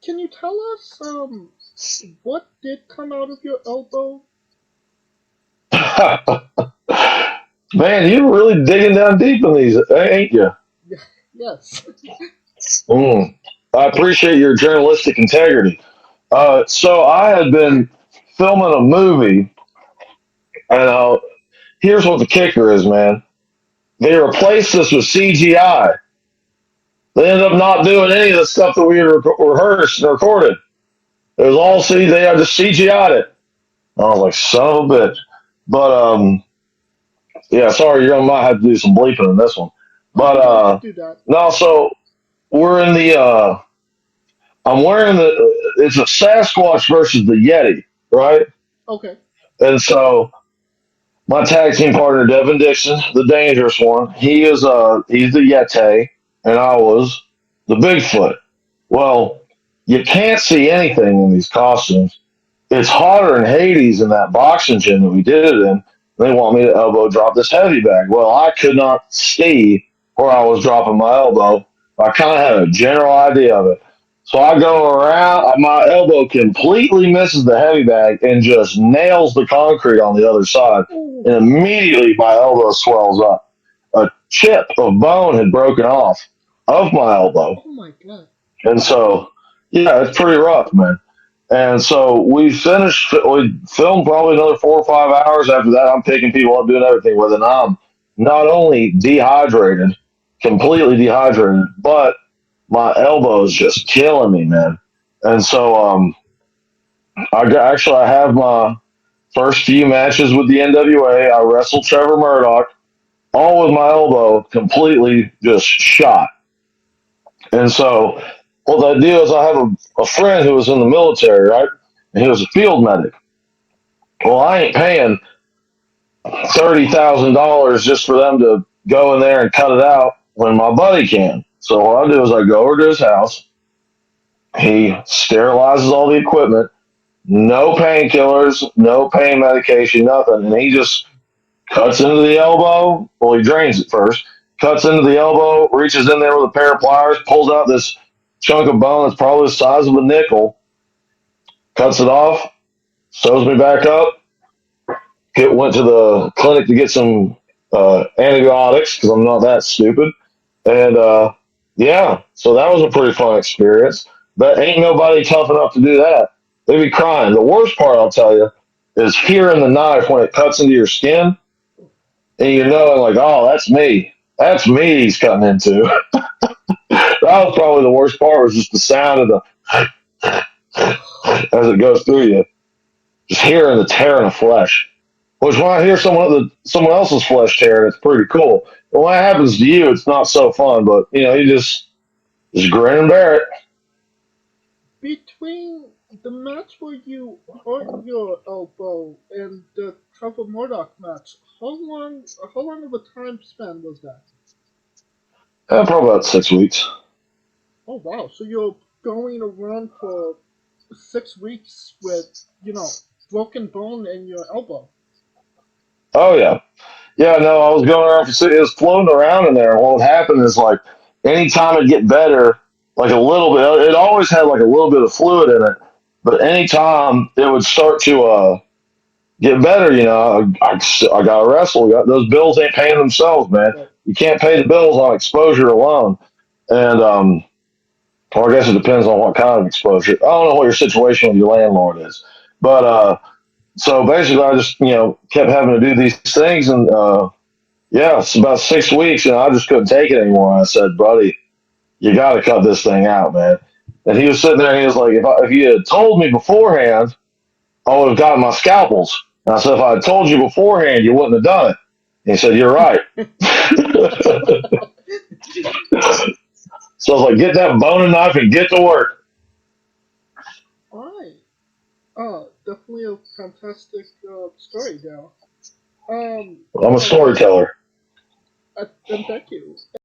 can you tell us what did come out of your elbow? Man, you're really digging down deep in these, ain't you? Yes. Mm. I appreciate your journalistic integrity. So I had been filming a movie, and here's what the kicker is, man. They replaced this with CGI. They ended up not doing any of the stuff that we had rehearsed and recorded. It was all C. They had just CGI'd it. I was like, son of a bitch. But yeah, sorry, you might have to do some bleeping in this one. Oh But no, you could do that. no, so we're in the. I'm wearing the. It's a Sasquatch versus the Yeti, right? Okay. And so my tag team partner Devin Dixon, the dangerous one, he's the Yeti, and I was the Bigfoot. Well, you can't see anything in these costumes. It's hotter in Hades in that boxing gym that we did it in. They want me to elbow drop this heavy bag. Well, I could not see where I was dropping my elbow. I kind of had a general idea of it. So I go around, my elbow completely misses the heavy bag and just nails the concrete on the other side. And Oh, immediately my elbow swells up. A chip of bone had broken off of my elbow. oh my god. And so, yeah, it's pretty rough, man. And so we filmed probably another 4 or 5 hours. After that, I'm picking people up, doing everything with it. And I'm not only dehydrated, completely dehydrated, but my elbow is just killing me, man. And so, I have my first few matches with the NWA. I wrestled Trevor Murdoch, all with my elbow completely just shot. And so, what the deal is, I have a friend who was in the military, right? And he was a field medic. Well, I ain't paying $30,000 just for them to go in there and cut it out when my buddy can. So what I do is I go over to his house. He sterilizes all the equipment, no painkillers, no pain medication, nothing, and he just cuts into the elbow. Well, he drains it first. Cuts into the elbow, reaches in there with a pair of pliers, pulls out this chunk of bone that's probably the size of a nickel, cuts it off, sews me back up, went to the clinic to get some antibiotics because I'm not that stupid. And yeah, so that was a pretty fun experience. But ain't nobody tough enough to do that. They'd be crying. The worst part, I'll tell you, is hearing the knife when it cuts into your skin, and you're knowing like, oh, that's me. That's me he's cutting into. That was probably the worst part was just the sound of the as it goes through you, just hearing the tearing of flesh. Which when I hear someone else's flesh tearing, it's pretty cool. But when it happens to you, it's not so fun. But you just grin and bear it. Between the match where you hurt your elbow and the Trevor Murdoch match, how long of a time span was that? Probably about 6 weeks. Oh wow, so you're going around for 6 weeks with, you know, broken bone in your elbow. Oh yeah, yeah. No, I was going around it was floating around in there. And what would happen is like anytime it'd get better, like a little bit, it always had like a little bit of fluid in it. But anytime it would start to get better, I got to wrestle. Those bills ain't paying themselves, man. Right. You can't pay the bills on exposure alone. And or I guess it depends on what kind of exposure. I don't know what your situation with your landlord is, but so basically, I just kept having to do these things, and yeah, it's about 6 weeks, and I just couldn't take it anymore. I said, "Buddy, you got to cut this thing out, man." And he was sitting there, and he was like, "If you had told me beforehand, I would have gotten my scalpels." And I said, "If I had told you beforehand, you wouldn't have done it." And he said, "You're right." So I was like, "Get that boning knife and get to work." Alright. Definitely a fantastic story, Dale. I'm a And storyteller. and thank you.